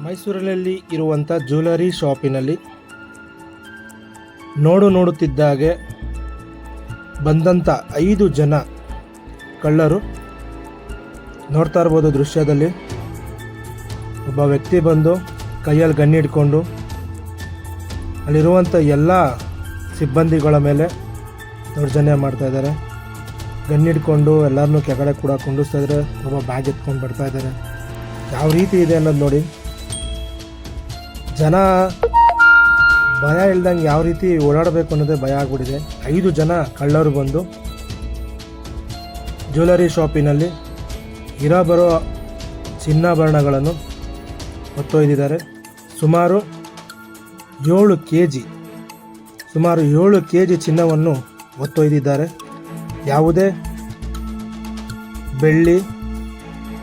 ಮೈಸೂರಿನಲ್ಲಿ ಇರುವಂಥ ಜ್ಯುವೆಲರಿ ಶಾಪಿನಲ್ಲಿ ನೋಡುತ್ತಿದ್ದಾಗೆ ಬಂದಂಥ 5 ಜನ ಕಳ್ಳರು. ನೋಡ್ತಾ ಇರ್ಬೋದು ದೃಶ್ಯದಲ್ಲಿ ಒಬ್ಬ ವ್ಯಕ್ತಿ ಬಂದು ಕೈಯಲ್ಲಿ ಗನ್ ಹಿಡ್ಕೊಂಡು ಅಲ್ಲಿರುವಂಥ ಎಲ್ಲ ಸಿಬ್ಬಂದಿಗಳ ಮೇಲೆ ದೌರ್ಜನ್ಯ ಮಾಡ್ತಾ ಇದ್ದಾರೆ. ಗನ್ ಹಿಡ್ಕೊಂಡು ಎಲ್ಲರನ್ನೂ ಕೆಳಗಡೆ ಕೂಡ ಕುಂಡಿಸ್ತಾ ಇದ್ದಾರೆ. ಒಬ್ಬ ಬ್ಯಾಗ್ ಎತ್ಕೊಂಡು ಬರ್ತಾ ಇದ್ದಾರೆ. ಯಾವ ರೀತಿ ಇದೆ ಅನ್ನೋದು ನೋಡಿ. ಜನ ಭಯ ಇಲ್ದಂಗೆ ಯಾವ ರೀತಿ ಓಡಾಡಬೇಕು ಅನ್ನೋದೇ ಭಯ ಆಗ್ಬಿಟ್ಟಿದೆ. 5 ಜನ ಕಳ್ಳರು ಬಂದು ಜ್ಯುವೆಲರಿ ಶಾಪಿನಲ್ಲಿ ಬರೋ ಚಿನ್ನಾಭರಣಗಳನ್ನು ಹೊತ್ತೊಯ್ದಿದ್ದಾರೆ. ಸುಮಾರು 7 ಕೆ ಜಿ ಚಿನ್ನವನ್ನು ಹೊತ್ತೊಯ್ದಿದ್ದಾರೆ. ಯಾವುದೇ ಬೆಳ್ಳಿ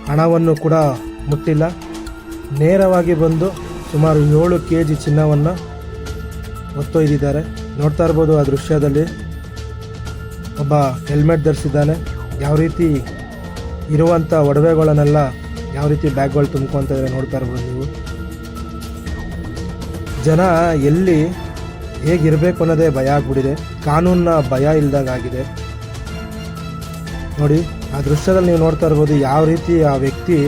ಹಣವನ್ನು ಕೂಡ ಮುಟ್ಟಿಲ್ಲ. ನೇರವಾಗಿ ಬಂದು ಸುಮಾರು 7 ಕೆ ಜಿ ಚಿನ್ನವನ್ನು ಹೊತ್ತೊಯ್ದಿದ್ದಾರೆ. ನೋಡ್ತಾ ಇರ್ಬೋದು ಆ ದೃಶ್ಯದಲ್ಲಿ ಒಬ್ಬ ಹೆಲ್ಮೆಟ್ ಧರಿಸಿದ್ದಾನೆ. ಯಾವ ರೀತಿ ಇರುವಂಥ ಒಡವೆಗಳನ್ನೆಲ್ಲ ಯಾವ ರೀತಿ ಬ್ಯಾಗ್ಗಳು ತುಂಬ್ಕೊತಾ ಇದ್ದಾರೆ ನೋಡ್ತಾ ಇರ್ಬೋದು ನೀವು. ಜನ ಎಲ್ಲಿ ಹೇಗಿರಬೇಕು ಅನ್ನೋದೇ ಭಯ ಆಗ್ಬಿಟ್ಟಿದೆ. ಕಾನೂನಿನ ಭಯ ಇಲ್ದಾಗಿದೆ ನೋಡಿ. ಆ ದೃಶ್ಯದಲ್ಲಿ ನೀವು ನೋಡ್ತಾ ಇರ್ಬೋದು ಯಾವ ರೀತಿ ಆ ವ್ಯಕ್ತಿ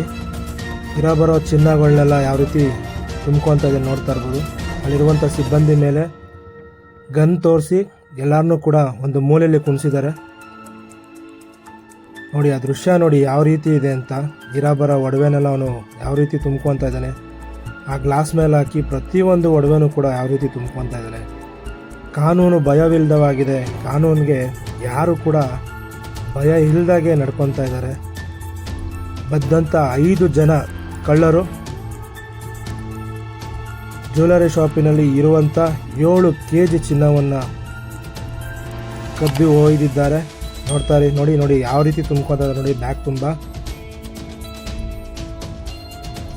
ಬರೋ ಚಿನ್ನಗಳನ್ನೆಲ್ಲ ಯಾವ ರೀತಿ ತುಂಬ್ಕೊತಾ ಇದೆ ನೋಡ್ತಾ ಇರ್ಬೋದು. ಅಲ್ಲಿರುವಂಥ ಸಿಬ್ಬಂದಿ ಮೇಲೆ ಗನ್ ತೋರಿಸಿ ಎಲ್ಲರನ್ನೂ ಕೂಡ ಒಂದು ಮೂಲೆಯಲ್ಲಿ ಕುಣಿಸಿದ್ದಾರೆ ನೋಡಿ. ಆ ದೃಶ್ಯ ನೋಡಿ ಯಾವ ರೀತಿ ಇದೆ ಅಂತ. ಬರೋ ಒಡವೆನೆಲ್ಲ ಅವನು ಯಾವ ರೀತಿ ತುಂಬ್ಕೊತಾ ಇದ್ದಾನೆ. ಆ ಗ್ಲಾಸ್ ಮೇಲೆ ಹಾಕಿ ಪ್ರತಿಯೊಂದು ಒಡವೆನೂ ಕೂಡ ಯಾವ ರೀತಿ ತುಂಬ್ಕೊತಾ ಇದ್ದಾನೆ. ಕಾನೂನು ಭಯವಿಲ್ಲದವಾಗಿದೆ. ಕಾನೂನಿಗೆ ಯಾರು ಕೂಡ ಭಯ ಇಲ್ಲದಾಗೆ ನಡ್ಕೊತಾ ಇದ್ದಾರೆ. ಬಂದಂಥ 5 ಜನ ಕಳ್ಳರು ಜ್ಯುವೆಲರಿ ಶಾಪಿನಲ್ಲಿ ಇರುವಂಥ 7 ಕೆ ಜಿ ಚಿನ್ನವನ್ನು ಕಬ್ಬಿ ಒಯ್ದಿದ್ದಾರೆ. ನೋಡ್ತಾರೆ ನೋಡಿ ಯಾವ ರೀತಿ ತುಂಬ್ಕೊತಾರೆ ನೋಡಿ ಬ್ಯಾಗ್ ತುಂಬ.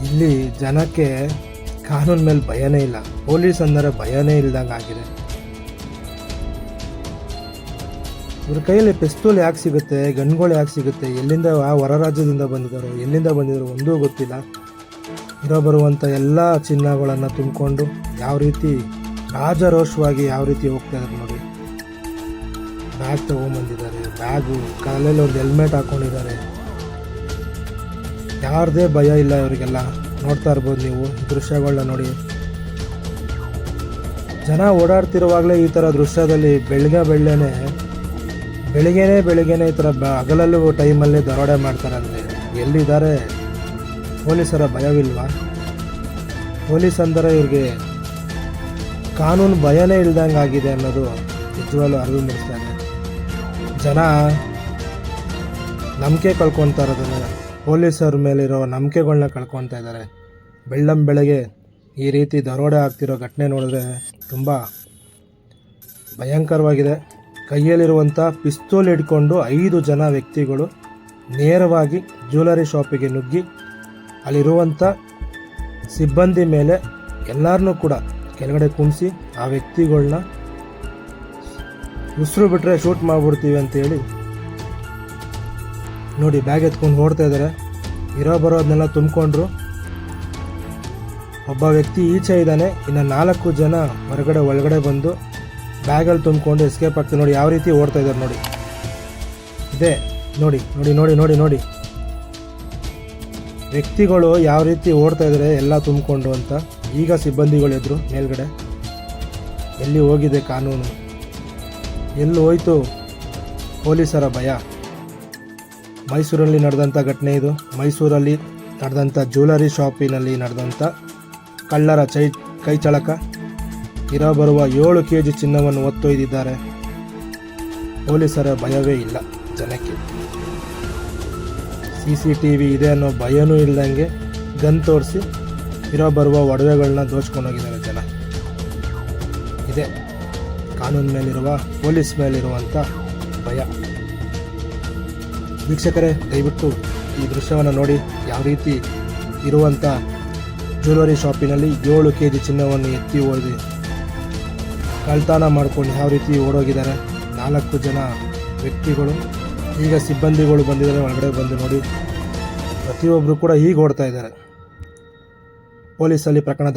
ಇಲ್ಲಿ ಜನಕ್ಕೆ ಕಾನೂನು ಮೇಲೆ ಭಯನೇ ಇಲ್ಲ. ಪೊಲೀಸ್ ಅಂದರೆ ಭಯನೇ ಇಲ್ದಂಗೆ ಆಗಿದೆ. ಇವ್ರ ಕೈಯಲ್ಲಿ ಪಿಸ್ತೂಲ್ ಯಾಕೆ ಸಿಗುತ್ತೆ, ಗನ್ಗಳು ಯಾಕೆ ಸಿಗುತ್ತೆ, ಎಲ್ಲಿಂದ ಹೊರ ರಾಜ್ಯದಿಂದ ಬಂದಿದ್ದಾರೋ ಎಲ್ಲಿಂದ ಬಂದಿದ್ದಾರೋ ಒಂದೂ ಗೊತ್ತಿಲ್ಲ. ಬರುವಂಥ ಎಲ್ಲ ಚಿನ್ನಗಳನ್ನು ತುಂಬಿಕೊಂಡು ಯಾವ ರೀತಿ ರಾಜರೋಷವಾಗಿ ಯಾವ ರೀತಿ ಹೋಗ್ತಾ ಇದ್ದಾರೆ ನೋಡಿ. ಬ್ಯಾಗ್ ತೊಗೊಂಬಂದಿದ್ದಾರೆ. ಬ್ಯಾಗು ಕಾಲಲ್ಲಿ ಒಂದು ಹೆಲ್ಮೆಟ್ ಹಾಕ್ಕೊಂಡಿದ್ದಾರೆ. ಯಾರದೇ ಭಯ ಇಲ್ಲ ಇವರಿಗೆಲ್ಲ. ನೋಡ್ತಾ ಇರ್ಬೋದು ನೀವು ದೃಶ್ಯಗಳನ್ನ ನೋಡಿ. ಜನ ಓಡಾಡ್ತಿರುವಾಗಲೇ ಈ ಥರ ದೃಶ್ಯದಲ್ಲಿ ಬೆಳಿಗ್ಗೆನೇ ಈ ಥರ ಹಗಲಲ್ಲೂ ಟೈಮಲ್ಲಿ ದರೋಡೆ ಮಾಡ್ತಾರಂತೆ. ಎಲ್ಲಿದ್ದಾರೆ ಪೊಲೀಸರ ಭಯವಿಲ್ವಾ? ಪೊಲೀಸ್ ಅಂದರೆ ಇವ್ರಿಗೆ ಕಾನೂನು ಭಯನೇ ಇಲ್ದಂಗೆ ಆಗಿದೆ ಅನ್ನೋದು ನಿಜವಾಗ್ಲೂ ಅರಿವು ಮೂಡಿಸ್ತಾ ಇದೆ. ಜನ ನಂಬಿಕೆ ಕಳ್ಕೊತಾ ಇರೋದನ್ನ, ಪೊಲೀಸರ ಮೇಲಿರೋ ನಂಬಿಕೆಗಳನ್ನ ಕಳ್ಕೊತಾ ಇದ್ದಾರೆ. ಬೆಳಗ್ಗೆ ಈ ರೀತಿ ದರೋಡೆ ಆಗ್ತಿರೋ ಘಟನೆ ನೋಡಿದ್ರೆ ತುಂಬ ಭಯಂಕರವಾಗಿದೆ. ಕೈಯಲ್ಲಿರುವಂಥ ಪಿಸ್ತೂಲ್ ಹಿಡ್ಕೊಂಡು 5 ಜನ ವ್ಯಕ್ತಿಗಳು ನೇರವಾಗಿ ಜ್ಯುವೆಲರಿ ಶಾಪಿಗೆ ನುಗ್ಗಿ ಅಲ್ಲಿರುವಂಥ ಸಿಬ್ಬಂದಿ ಮೇಲೆ ಎಲ್ಲರನ್ನೂ ಕೂಡ ಕೆಳಗಡೆ ಕುಣಿಸಿ ಆ ವ್ಯಕ್ತಿಗಳನ್ನ ಉಸಿರು ಬಿಟ್ಟರೆ ಶೂಟ್ ಮಾಡಿಬಿಡ್ತೀವಿ ಅಂತೇಳಿ ನೋಡಿ ಬ್ಯಾಗ್ ಎತ್ಕೊಂಡು ಓಡ್ತಾ ಇದ್ದಾರೆ. ಬರೋದನ್ನೆಲ್ಲ ತುಂಬಿಕೊಂಡ್ರು. ಒಬ್ಬ ವ್ಯಕ್ತಿ ಈಚೆ ಇದ್ದಾನೆ. ಇನ್ನು 4 ಜನ ಒಳಗಡೆ ಬಂದು ಬ್ಯಾಗಲ್ಲಿ ತುಂಬಿಕೊಂಡು ಎಸ್ಕೇಪ್ ಆಗ್ತದೆ ನೋಡಿ. ಯಾವ ರೀತಿ ಓಡ್ತಾ ಇದ್ದಾರೆ ನೋಡಿ. ಇದೆ ನೋಡಿ ವ್ಯಕ್ತಿಗಳು ಯಾವ ರೀತಿ ಓಡ್ತಾ ಇದ್ದಾರೆ ಎಲ್ಲ ತುಂಬಿಕೊಂಡು ಅಂತ. ಈಗ ಸಿಬ್ಬಂದಿಗಳು ಎದ್ರು ಮೇಲ್ಗಡೆ. ಎಲ್ಲಿ ಹೋಗಿದೆ ಕಾನೂನು, ಎಲ್ಲಿ ಹೋಯ್ತು ಪೊಲೀಸರ ಭಯ? ಮೈಸೂರಲ್ಲಿ ನಡೆದಂಥ ಘಟನೆ ಇದು. ಮೈಸೂರಲ್ಲಿ ನಡೆದಂಥ ಜ್ಯುವೆಲರಿ ಶಾಪಿನಲ್ಲಿ ನಡೆದಂಥ ಕಳ್ಳರ ಕೈಚಳಕ. ಬರುವ 7 ಕೆ ಜಿ ಚಿನ್ನವನ್ನು ಹೊತ್ತೊಯ್ದಿದ್ದಾರೆ. ಪೊಲೀಸರ ಭಯವೇ ಇಲ್ಲ ಜನಕ್ಕೆ. CCTV ಇದೆ ಅನ್ನೋ ಭಯನೂ ಇಲ್ದಂಗೆ ಗನ್ ತೋರಿಸಿ ಬರುವ ಒಡವೆಗಳನ್ನ ದೋಚ್ಕೊಂಡೋಗಿದ್ದಾರೆ ಜನ. ಇದೆ ಕಾನೂನು ಮೇಲಿರುವ, ಪೊಲೀಸ್ ಮೇಲಿರುವಂಥ ಭಯ. ವೀಕ್ಷಕರೇ, ದಯವಿಟ್ಟು ಈ ದೃಶ್ಯವನ್ನು ನೋಡಿ. ಯಾವ ರೀತಿ ಇರುವಂಥ ಜ್ಯುವೆಲರಿ ಶಾಪಿನಲ್ಲಿ 7 ಕೆ ಜಿ ಚಿನ್ನವನ್ನು ಎತ್ತಿ ಒಯ್ದು ಕಳ್ತನ ಮಾಡ್ಕೊಂಡು ಯಾವ ರೀತಿ ಓಡೋಗಿದ್ದಾರೆ 4 ಜನ ವ್ಯಕ್ತಿಗಳು. ಈಗ ಸಿಬ್ಬಂದಿಗಳು ಬಂದಿದ್ದಾರೆ ಒಳಗಡೆ ಬಂದು ನೋಡಿ. ಪ್ರತಿಯೊಬ್ಬರು ಕೂಡ ಈಗ ಓಡ್ತಾ ಇದ್ದಾರೆ. ಪೊಲೀಸಲ್ಲಿ ಪ್ರಕರಣ